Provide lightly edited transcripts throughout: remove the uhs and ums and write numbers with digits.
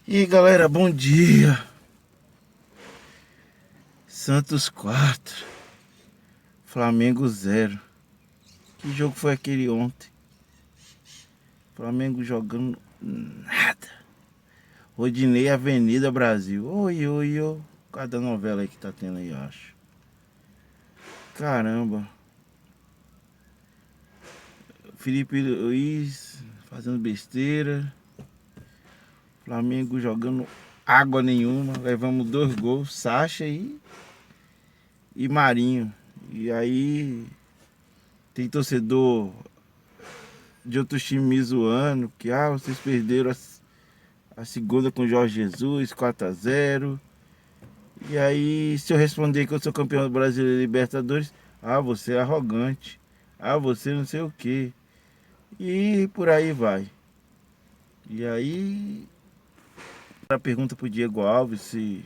E aí, galera, bom dia. Santos 4, Flamengo 0. Que jogo foi aquele ontem? Flamengo jogando nada. Rodinei Avenida Brasil. Oi, oi, oi. Cada novela aí que tá tendo aí, eu acho. Caramba. Felipe Luiz fazendo besteira. Flamengo jogando água nenhuma. Levamos 2 gols. Sacha e Marinho. E aí tem torcedor de outros times me zoando, que vocês perderam a segunda com o Jorge Jesus, 4-0. E aí, se eu responder que eu sou campeão brasileiro e Libertadores, você é arrogante. Você não sei o que. E por aí vai. E aí, a pergunta pro Diego Alves se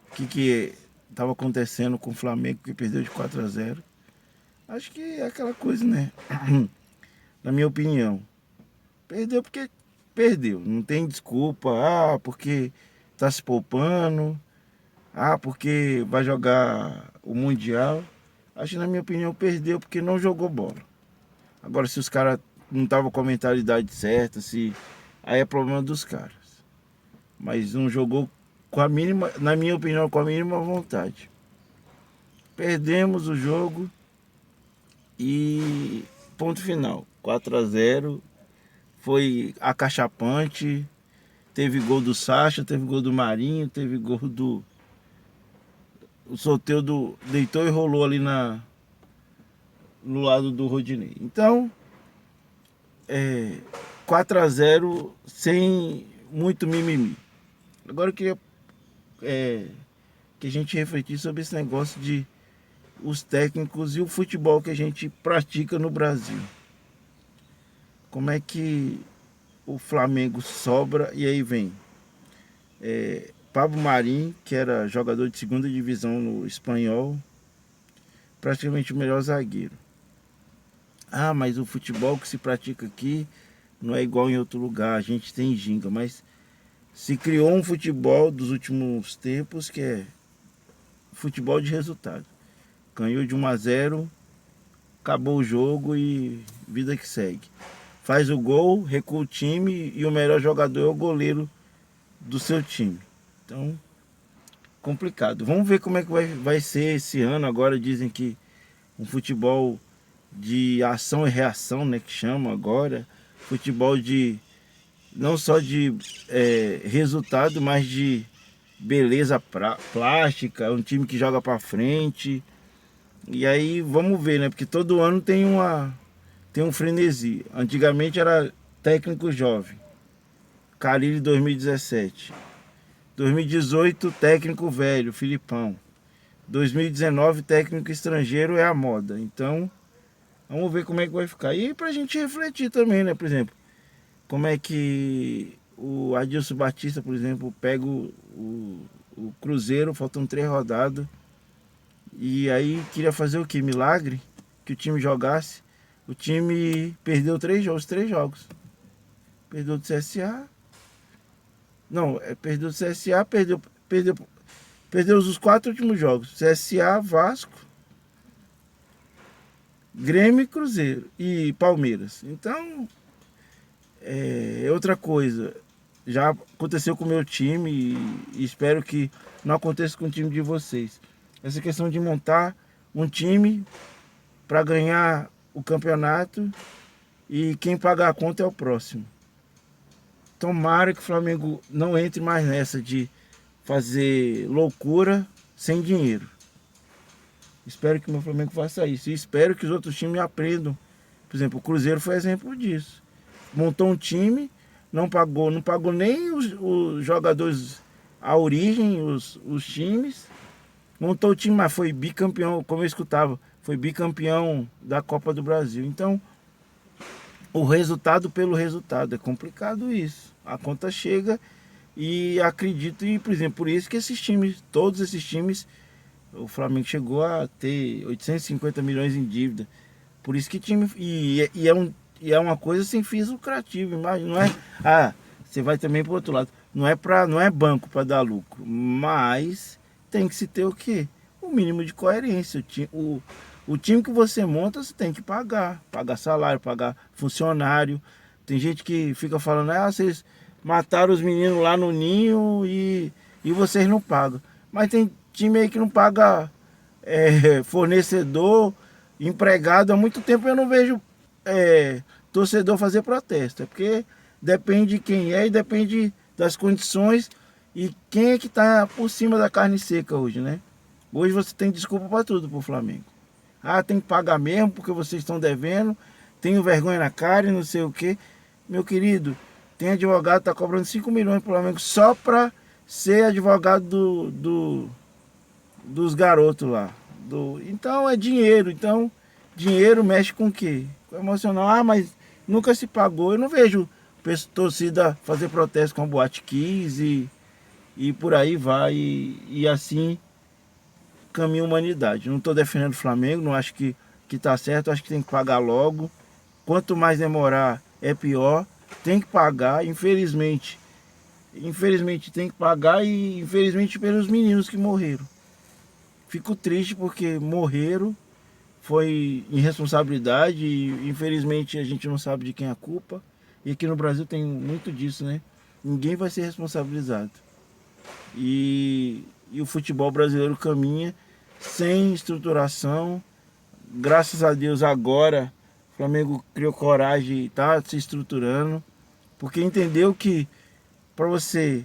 o que estava acontecendo com o Flamengo que perdeu de 4-0. Acho que é aquela coisa, né? Na minha opinião. Perdeu porque perdeu. Não tem desculpa. Porque tá se poupando. Porque vai jogar o Mundial. Acho que, na minha opinião, perdeu porque não jogou bola. Agora, se os caras não estavam com a mentalidade certa, se aí é problema dos caras. Mas não jogou com a mínima, na minha opinião, com a mínima vontade. Perdemos o jogo e ponto final. 4-0. Foi acachapante. Teve gol do Sacha, teve gol do Marinho, teve gol do. O Soteldo deitou e rolou ali no lado do Rodinei. Então, 4-0 sem muito mimimi. Agora eu queria que a gente refletisse sobre esse negócio de os técnicos e o futebol que a gente pratica no Brasil. Como é que o Flamengo sobra e aí vem Pablo Marim, que era jogador de segunda divisão no espanhol, praticamente o melhor zagueiro. Mas o futebol que se pratica aqui não é igual em outro lugar, a gente tem ginga, mas se criou um futebol dos últimos tempos que é futebol de resultado. Ganhou de 1-0, acabou o jogo e vida que segue. Faz o gol, recua o time e o melhor jogador é o goleiro do seu time. Então, complicado. Vamos ver como é que vai ser esse ano. Agora dizem que um futebol de ação e reação, né, que chama agora. Futebol de não só de resultado, mas de beleza plástica, um time que joga pra frente. E aí vamos ver, né? Porque todo ano tem um frenesi. Antigamente era técnico jovem. Carille 2017. 2018 técnico velho, Filipão. 2019 técnico estrangeiro é a moda. Então, vamos ver como é que vai ficar. E pra gente refletir também, né? Por exemplo, como é que o Adilson Batista, por exemplo, pega o Cruzeiro, faltam 3 rodadas. E aí queria fazer o que? Milagre? Que o time jogasse. O time perdeu 3 jogos. Perdeu do CSA. Não, perdeu do CSA, perdeu os 4 últimos jogos. CSA, Vasco, Grêmio e Cruzeiro. E Palmeiras. Então, outra coisa. Já aconteceu com o meu time e espero que não aconteça com o time de vocês. Essa questão de montar um time para ganhar o campeonato e quem pagar a conta é o próximo. Tomara que o Flamengo não entre mais nessa de fazer loucura sem dinheiro. Espero que o meu Flamengo faça isso. E espero que os outros times aprendam. Por exemplo, o Cruzeiro foi exemplo disso. Montou um time, não pagou nem os jogadores, a origem, os times. Montou o time, mas foi bicampeão, como eu escutava, foi bicampeão da Copa do Brasil. Então, o resultado pelo resultado, é complicado isso. A conta chega e acredito, e por exemplo, por isso que esses times, todos esses times, o Flamengo chegou a ter 850 milhões em dívida. Por isso que time. E é uma coisa sem fins lucrativos, imagina, não é? você vai também para o outro lado. Não é banco para dar lucro, mas tem que se ter o quê? O mínimo de coerência. O time que você monta, você tem que pagar. Pagar salário, pagar funcionário. Tem gente que fica falando, vocês mataram os meninos lá no ninho e vocês não pagam. Mas tem time aí que não paga fornecedor, empregado. Há muito tempo eu não vejo torcedor fazer protesto. É porque depende de quem é e depende das condições e quem é que está por cima da carne seca hoje, né? Hoje você tem desculpa para tudo pro Flamengo. Tem que pagar mesmo porque vocês estão devendo, tenho vergonha na cara e não sei o que. Meu querido, tem advogado que tá cobrando 5 milhões pro Flamengo só para ser advogado dos garotos lá. Então é dinheiro. Então, dinheiro mexe com o quê? Com o emocional. Mas nunca se pagou. Eu não vejo torcida fazer protesto com a Boate Kiss e por aí vai. E assim caminha a humanidade. Não estou defendendo o Flamengo, não acho que tá certo, acho que tem que pagar logo. Quanto mais demorar, é pior. Tem que pagar, infelizmente. Infelizmente tem que pagar e infelizmente pelos meninos que morreram. Fico triste porque morreram, foi irresponsabilidade e infelizmente a gente não sabe de quem é a culpa. E aqui no Brasil tem muito disso, né? Ninguém vai ser responsabilizado. E o futebol brasileiro caminha sem estruturação. Graças a Deus agora o Flamengo criou coragem e está se estruturando, porque entendeu que para você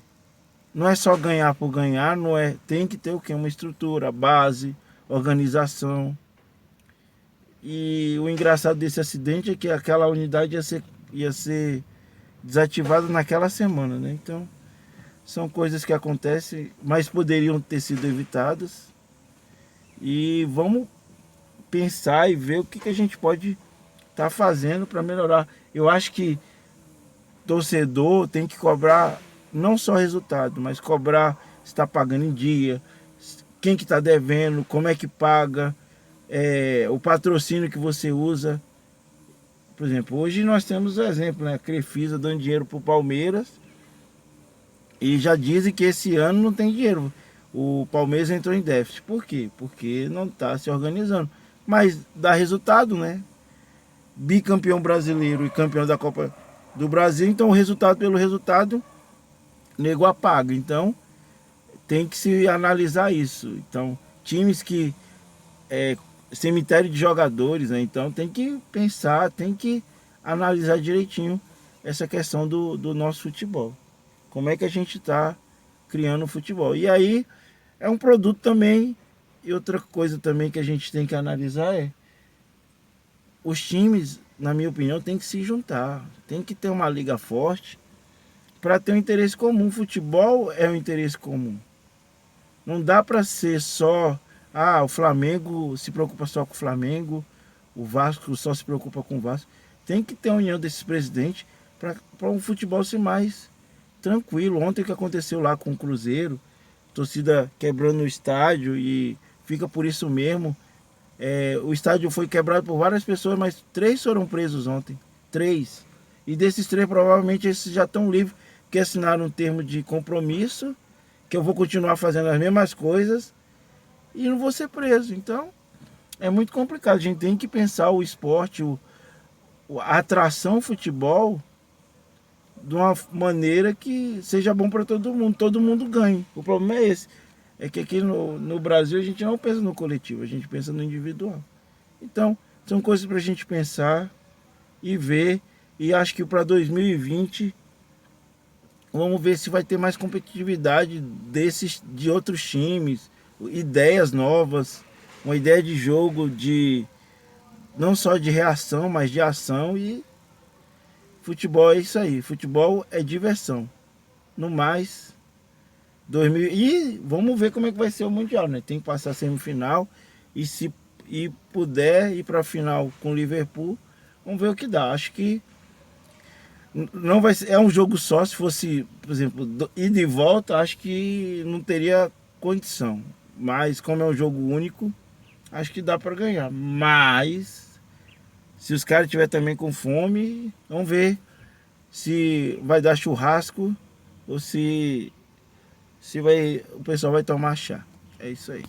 não é só ganhar por ganhar, tem que ter o que? Uma estrutura, base, organização. E o engraçado desse acidente é que aquela unidade ia ser desativada naquela semana, né? Então são coisas que acontecem, mas poderiam ter sido evitadas. E vamos pensar e ver o que a gente pode estar fazendo para melhorar. Eu acho que torcedor tem que cobrar não só resultado, mas cobrar se está pagando em dia, quem que está devendo, como é que paga, o patrocínio que você usa. Por exemplo, hoje nós temos o exemplo, né? A Crefisa dando dinheiro para o Palmeiras e já dizem que esse ano não tem dinheiro. O Palmeiras entrou em déficit. Por quê? Porque não está se organizando. Mas dá resultado, né? Bicampeão brasileiro e campeão da Copa do Brasil. Então o resultado pelo resultado, nego apaga. Então tem que se analisar isso. Então times que cemitério de jogadores, né? Então tem que pensar, tem que analisar direitinho essa questão do nosso futebol. Como é que a gente está criando o futebol. E aí é um produto também. E outra coisa também que a gente tem que analisar é os times, na minha opinião, tem que se juntar. Tem que ter uma liga forte para ter um interesse comum. Futebol é um interesse comum. Não dá para ser só o Flamengo se preocupa só com o Flamengo, o Vasco só se preocupa com o Vasco. Tem que ter a união desses presidentes para um futebol ser mais tranquilo. Ontem o que aconteceu lá com o Cruzeiro, torcida quebrando o estádio e fica por isso mesmo. O estádio foi quebrado por várias pessoas, mas 3 foram presos ontem. 3. E desses 3 provavelmente esses já estão livres, que assinaram um termo de compromisso, que eu vou continuar fazendo as mesmas coisas e não vou ser preso. Então é muito complicado. A gente tem que pensar o esporte, a atração futebol de uma maneira que seja bom para todo mundo ganhe. O problema é esse, é que aqui no Brasil a gente não pensa no coletivo, a gente pensa no individual. Então, são coisas para a gente pensar e ver, e acho que para 2020, vamos ver se vai ter mais competitividade de outros times, ideias novas, uma ideia de jogo, não só de reação, mas de ação. E futebol é isso aí, futebol é diversão. No mais, e vamos ver como é que vai ser o Mundial, né? Tem que passar a semifinal e se puder ir para a final com o Liverpool, vamos ver o que dá. Acho que não vai ser, é um jogo só. Se fosse, por exemplo, ida e volta, acho que não teria condição. Mas como é um jogo único, acho que dá para ganhar. Mas se os caras estiverem também com fome, vamos ver se vai dar churrasco ou se o pessoal vai tomar chá. É isso aí.